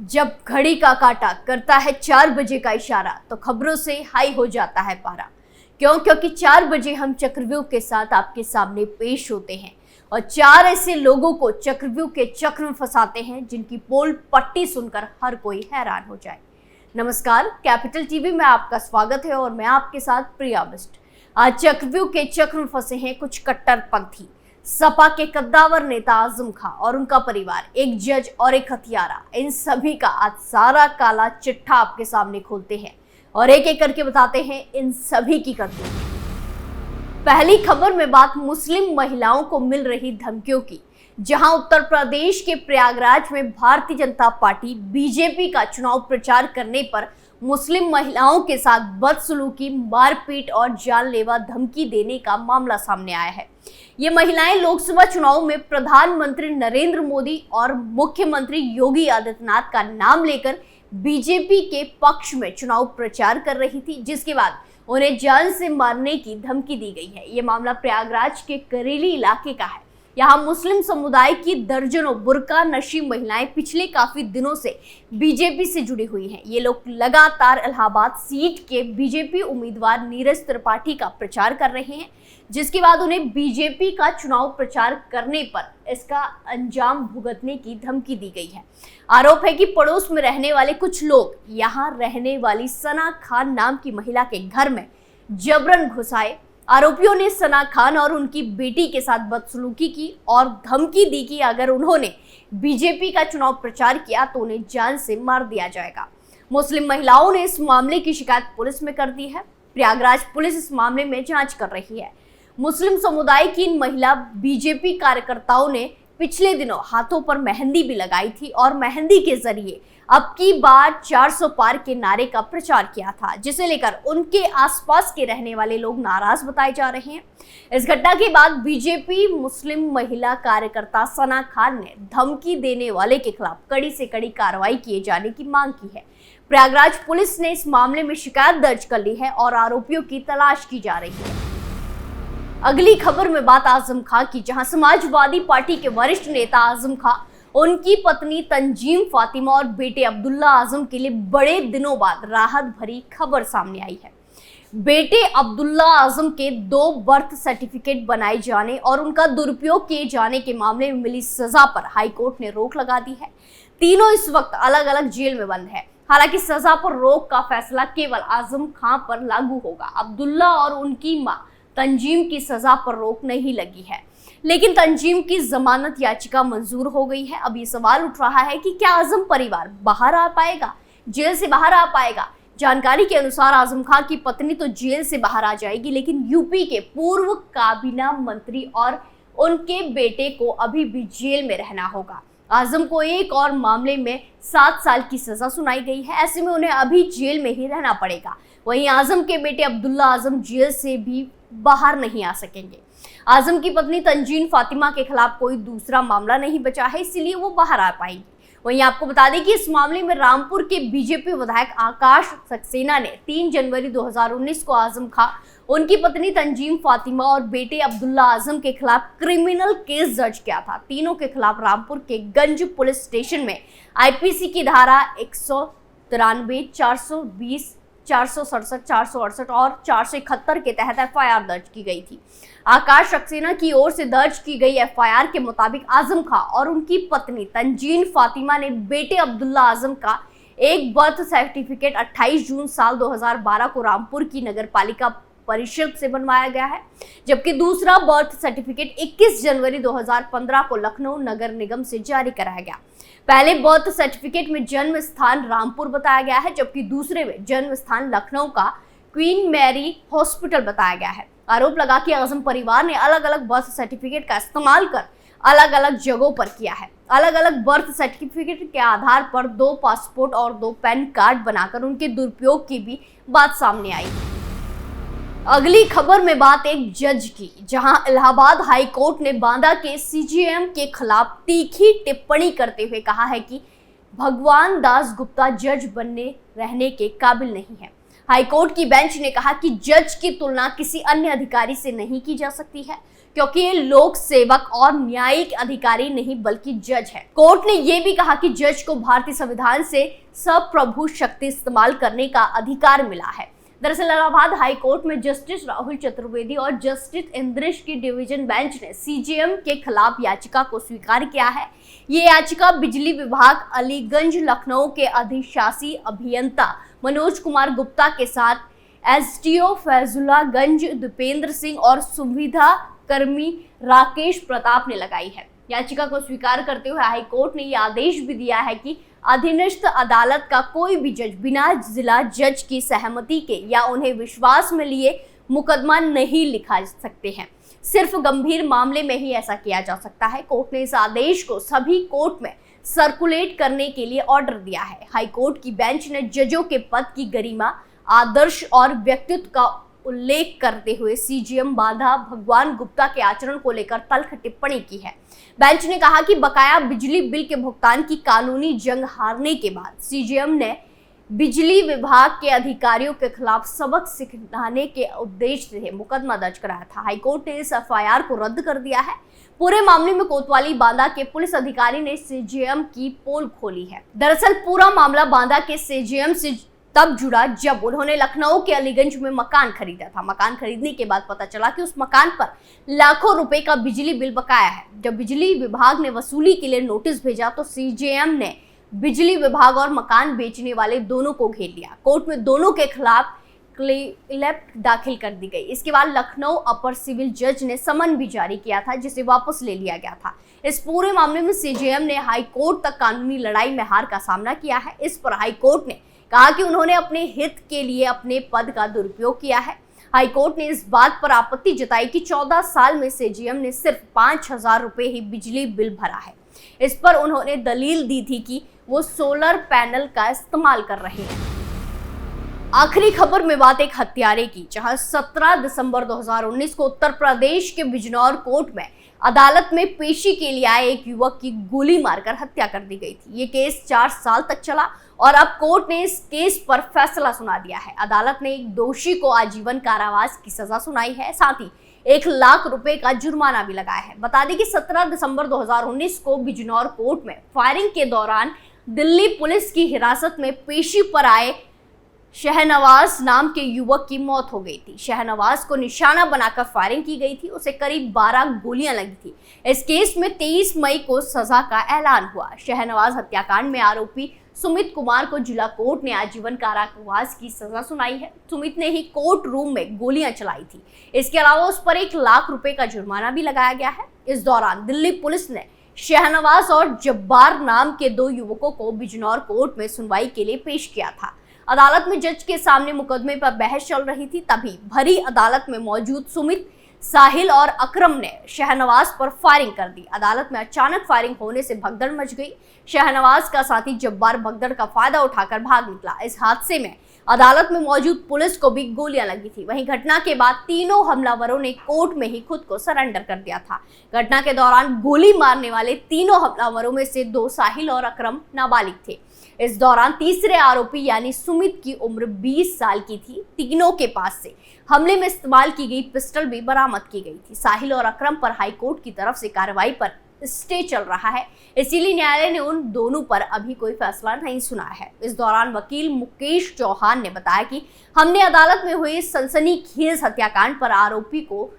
जब घड़ी का काटा करता है 4 बजे का इशारा तो खबरों से हाई हो जाता है पारा। क्योंकि 4 बजे हम चक्रव्यूह के साथ आपके सामने पेश होते हैं और 4 ऐसे लोगों को चक्रव्यूह के चक्र में फंसाते हैं जिनकी पोल पट्टी सुनकर हर कोई हैरान हो जाए। नमस्कार, कैपिटल टीवी में आपका स्वागत है और मैं आपके साथ प्रिया बिष्ट। आज चक्रव्यूह के चक्र में फंसे हैं कुछ कट्टरपंथी। सपा के कद्दावर नेता आजम खां और उनका परिवार, एक जज और एक हत्यारा, इन सभी का आज सारा काला चिट्ठा आपके सामने खोलते हैं और एक एक करके बताते हैं इन सभी की करतूत। पहली खबर में बात मुस्लिम महिलाओं को मिल रही धमकियों की, जहां उत्तर प्रदेश के प्रयागराज में भारतीय जनता पार्टी बीजेपी का चुनाव प्रचार करने पर मुस्लिम महिलाओं के साथ बदसलूकी, मारपीट और जानलेवा धमकी देने का मामला सामने आया है। ये महिलाएं लोकसभा चुनाव में प्रधानमंत्री नरेंद्र मोदी और मुख्यमंत्री योगी आदित्यनाथ का नाम लेकर बीजेपी के पक्ष में चुनाव प्रचार कर रही थी, जिसके बाद उन्हें जान से मारने की धमकी दी गई है। ये मामला प्रयागराज के करेली इलाके का है। यहाँ मुस्लिम समुदाय की दर्जनों बुर्का नशी महिलाएं पिछले काफी दिनों से बीजेपी से जुड़ी हुई हैं। ये लोग लगातार इलाहाबाद सीट के बीजेपी उम्मीदवार नीरज त्रिपाठी का प्रचार कर रहे हैं, जिसके बाद उन्हें बीजेपी का चुनाव प्रचार करने पर इसका अंजाम भुगतने की धमकी दी गई है। आरोप है कि पड़ोस में रहने वाले कुछ लोग यहाँ रहने वाली सना खान नाम की महिला के घर में जबरन घुस आए। आरोपियों ने सना खान और उनकी बेटी के साथ बदसलूकी की और धमकी दी कि अगर उन्होंने बीजेपी का चुनाव प्रचार किया तो उन्हें जान से मार दिया जाएगा। मुस्लिम महिलाओं ने इस मामले की शिकायत पुलिस में कर दी है। प्रयागराज पुलिस इस मामले में जांच कर रही है। मुस्लिम समुदाय की इन महिला बीजेपी कार्यकर्ताओं ने पिछले दिनों हाथों पर मेहंदी भी लगाई थी और मेहंदी के जरिए अब की बार 400 पार के नारे का प्रचार किया था, जिसे लेकर उनके आसपास के रहने वाले लोग नाराज बताए जा रहे हैं। इस घटना के बाद बीजेपी मुस्लिम महिला कार्यकर्ता सना खान ने धमकी देने वाले के खिलाफ कड़ी से कड़ी कार्रवाई किए जाने की मांग की है। प्रयागराज पुलिस ने इस मामले में शिकायत दर्ज कर ली है और आरोपियों की तलाश की जा रही है। अगली खबर में बात आजम खां की, जहां समाजवादी पार्टी के वरिष्ठ नेता आजम खां, उनकी पत्नी तंजीम फातिमा और बेटे अब्दुल्ला आजम के लिए बड़े दिनों बाद राहत भरी खबर सामने आई है। बेटे अब्दुल्ला आजम के 2 बर्थ सर्टिफिकेट बनाए जाने और उनका दुरुपयोग किए जाने के मामले में मिली सजा पर हाईकोर्ट ने रोक लगा दी है। तीनों इस वक्त अलग अलग जेल में बंद है। हालांकि सजा पर रोक का फैसला केवल आजम खां पर लागू होगा। अब्दुल्ला और उनकी मां तंजीम की सजा पर रोक नहीं लगी है, लेकिन तंजीम की जमानत याचिका मंजूर हो गई है। अब ये सवाल उठ रहा है कि क्या आजम परिवार बाहर आ पाएगा, जेल से बाहर आ पाएगा। जानकारी के अनुसार आजम खां की पत्नी तो जेल से बाहर आ जाएगी, लेकिन यूपी के पूर्व काबीना मंत्री और उनके बेटे को अभी भी जेल में रहना होगा। आजम को एक और मामले में 7 साल की सजा सुनाई गई है। ऐसे में उन्हें अभी जेल में ही रहना पड़ेगा। वहीं आजम के बेटे अब्दुल्ला आजम जेल से भी बाहर नहीं आ सकेंगे। आजम की पत्नी तंजीम फातिमा के खिलाफ कोई दूसरा मामला नहीं बचा है, इसीलिए वो बाहर आ पाएगी। वहीं आपको बता दें कि इस मामले में रामपुर के बीजेपी विधायक आकाश सक्सेना ने 3 जनवरी 2019 को आजम खां, उनकी पत्नी तंजीम फातिमा और बेटे अब्दुल्ला आजम के खिलाफ क्रिमिनल केस दर्ज किया था। तीनों के खिलाफ रामपुर के गंज पुलिस स्टेशन में आईपीसी की धारा 193, 420, 467, 468 और 471 के तहत एफआईआर दर्ज की गई थी। आकाश सक्सेना की ओर से दर्ज की गई एफआईआर के मुताबिक आजम खां और उनकी पत्नी तंजीम फातिमा ने बेटे अब्दुल्ला आजम का एक बर्थ सर्टिफिकेट 28 जून साल 2012 को रामपुर की नगर पालिका परिषद से बनवाया गया है, जबकि दूसरा बर्थ सर्टिफिकेट 21 जनवरी 2015 को लखनऊ नगर निगम से जारी कराया गया। पहले बर्थ सर्टिफिकेट में जन्म स्थान रामपुर बताया गया है, जबकि दूसरे में जन्म स्थान लखनऊ का क्वीन मैरी हॉस्पिटल बताया गया है। आरोप लगा कि आजम परिवार ने अलग अलग बर्थ सर्टिफिकेट का इस्तेमाल कर अलग अलग जगहों पर किया है। अलग अलग बर्थ सर्टिफिकेट के आधार पर 2 पासपोर्ट और 2 पैन कार्ड बनाकर उनके दुरुपयोग की भी बात सामने आई। अगली खबर में बात एक जज की, जहां इलाहाबाद हाई कोर्ट ने बांदा के सीजेएम के खिलाफ तीखी टिप्पणी करते हुए कहा है कि भगवान दास गुप्ता जज बनने रहने के काबिल नहीं है। हाईकोर्ट की बेंच ने कहा कि जज की तुलना किसी अन्य अधिकारी से नहीं की जा सकती है, क्योंकि ये लोक सेवक और न्यायिक अधिकारी नहीं बल्कि जज है। कोर्ट ने यह भी कहा कि जज को भारतीय संविधान से सप्रभु शक्ति इस्तेमाल करने का अधिकार मिला है। दरअसल इलाहाबाद हाई कोर्ट में जस्टिस राहुल चतुर्वेदी और जस्टिस इंद्रेश की डिवीजन बेंच ने सीजेएम के खिलाफ याचिका को स्वीकार किया है। ये याचिका बिजली विभाग अलीगंज लखनऊ के अधिशासी अभियंता मनोज कुमार गुप्ता के साथ एसडीओ फैजुल्लागंज दीपेंद्र सिंह और सुविधा कर्मी राकेश प्रताप ने लगाई है। याचिका को स्वीकार करते हुए हाईकोर्ट ने यह आदेश भी दिया है कि अधीनस्थ अदालत का कोई भी जज बिना जिला जज की सहमति के या उन्हें विश्वास में लिए मुकदमा नहीं लिखा सकते हैं। सिर्फ गंभीर मामले में ही ऐसा किया जा सकता है। कोर्ट ने इस आदेश को सभी कोर्ट में सर्कुलेट करने के लिए ऑर्डर दिया है। हाईकोर्ट की बेंच ने जजों के पद की गरिमा, आदर्श और व्यक्तित्व का उल्लेख करते हुए सीजेएम बांधा भगवान गुप्ता के आचरण को लेकर तल्ख टिप्पणी की है। बेंच ने कहा कि बकाया बिजली बिल के भुगतान की कानूनी जंग हारने के बाद सीजेएम ने बिजली विभाग के अधिकारियों के खिलाफ सबक सिखाने के उद्देश्य से मुकदमा दर्ज कराया था। हाईकोर्ट ने इस एफआईआर को रद्द कर दिया है। पूरे मामले में कोतवाली बांदा के पुलिस अधिकारी ने सीजेएम की पोल खोली है। दरअसल पूरा मामला बांदा के सीजेएम से तब जुड़ा जब उन्होंने लखनऊ के अलीगंज में मकान खरीदा था। मकान खरीदने के बाद पता चला कि उस मकान पर लाखों रुपए का बिजली बिल बकाया है। जब बिजली विभाग ने वसूली के लिए नोटिस भेजा तो सीजेएम ने बिजली विभाग और मकान बेचने वाले दोनों को घेर लिया। कोर्ट में दोनों के खिलाफ क्लेम दाखिल कर दी गई। इसके बाद लखनऊ अपर सिविल जज ने समन भी जारी किया था, जिसे वापस ले लिया गया था। इस पूरे मामले में सीजेएम ने हाईकोर्ट तक कानूनी लड़ाई में हार का सामना किया है। इस पर हाईकोर्ट ने कहा कि उन्होंने अपने हित के लिए अपने पद का दुरुपयोग किया है। हाईकोर्ट ने इस बात पर आपत्ति जताई कि 14 साल में सीजेएम ने सिर्फ 5,000 रुपए ही बिजली बिल भरा है। इस पर उन्होंने दलील दी थी कि वो सोलर पैनल का इस्तेमाल कर रहे हैं। आखिरी खबर में बात एक हत्यारे की, जहां 17 दिसंबर 2019 को उत्तर प्रदेश के बिजनौर कोर्ट में अदालत में पेशी के लिए आए एक युवक की गोली मारकर हत्या कर दी गई थी। ये केस 4 साल तक चला और अब कोर्ट ने इस केस पर फैसला सुना दिया है। अदालत ने एक दोषी को आजीवन कारावास की सजा सुनाई है, साथ ही 1 लाख रुपए का जुर्माना भी लगाया है। बता दें कि 17 दिसंबर 2019 को बिजनौर कोर्ट में फायरिंग के दौरान दिल्ली पुलिस की हिरासत में पेशी पर आए शहनवाज नाम के युवक की मौत हो गई थी। शहनवाज को निशाना बनाकर फायरिंग की गई थी। उसे करीब 12 गोलियां लगी थी। इस केस में 23 मई को सजा का ऐलान हुआ। शहनवाज हत्याकांड में आरोपी सुमित कुमार को जिला कोर्ट ने आजीवन कारावास की सजा सुनाई है। सुमित ने ही कोर्ट रूम में गोलियां चलाई थी। इसके अलावा उस पर 1 लाख रुपए का जुर्माना भी लगाया गया है। इस दौरान दिल्ली पुलिस ने शहनवाज और जब्बार नाम के 2 युवकों को बिजनौर कोर्ट में सुनवाई के लिए पेश किया था। अदालत में जज के सामने मुकदमे पर बहस चल रही थी, तभी भरी अदालत में मौजूद सुमित, साहिल और अकरम ने शहनवाज पर फायरिंग कर दी। अदालत में अचानक फायरिंग होने से भगदड़ मच गई। शहनवाज का साथी जब्बार भगदड़ का फायदा उठाकर भाग निकला। इस हादसे में अदालत में मौजूद पुलिस को भी गोलियां लगी थी। वहीं घटना के बाद तीनों हमलावरों ने कोर्ट में ही खुद को सरेंडर कर दिया था। घटना के दौरान गोली मारने वाले तीनों हमलावरों में से 2 साहिल और अकरम नाबालिग थे। इस दौरान तीसरे आरोपी यानी सुमित की उम्र 20 साल की थी। तीनों के पास से हमले में इस्तेमाल की गई पिस्टल भी बरामद की गई थी। साहिल और अकरम पर हाईकोर्ट की तरफ से कार्रवाई पर स्टे चल रहा है, इसीलिए न्यायालय ने उन दोनों पर अभी कोई फैसला नहीं सुना है। इस दौरान वकील मुकेश चौहान ने बताया कि हमने अदालत में हुए सनसनीखेज हत्याकांड पर आरोपी को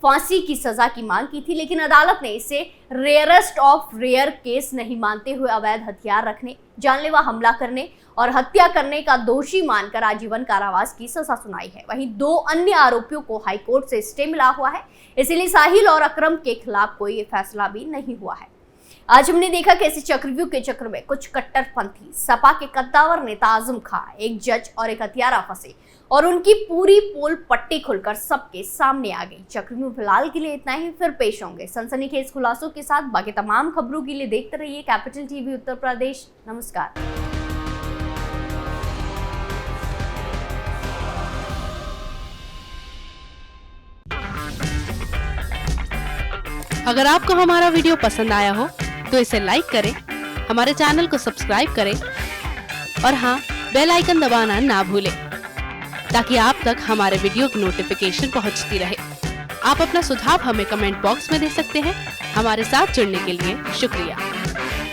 फांसी की सजा की मांग की थी, लेकिन अदालत ने इसे रेयरेस्ट ऑफ रेयर केस नहीं मानते हुए अवैध हथियार रखने, जानलेवा हमला करने और हत्या करने का दोषी मानकर आजीवन कारावास की सजा सुनाई है। वहीं 2 अन्य आरोपियों को हाईकोर्ट से स्टे मिला हुआ है, इसीलिए साहिल और अकरम के खिलाफ कोई फैसला भी नहीं हुआ है। आज हमने देखा कैसे चक्रव्यूह के चक्र में कुछ कट्टरपंथी सपा के कद्दावर नेता आजम खां, एक जज और एक हत्यारा फंसे और उनकी पूरी पोल पट्टी खुलकर सबके सामने आ गई। चक्रव्यूह फिलहाल के लिए इतना ही, फिर पेश होंगे सनसनीखेज खुलासों के साथ। बाकी तमाम खबरों के लिए देखते रहिए कैपिटल टीवी उत्तर प्रदेश। नमस्कार। अगर आपको हमारा वीडियो पसंद आया हो तो इसे लाइक करें, हमारे चैनल को सब्सक्राइब करें और हाँ, बेल आइकन दबाना ना भूलें। ताकि आप तक हमारे वीडियो की नोटिफिकेशन पहुंचती रहे। आप अपना सुझाव हमें कमेंट बॉक्स में दे सकते हैं। हमारे साथ जुड़ने के लिए शुक्रिया।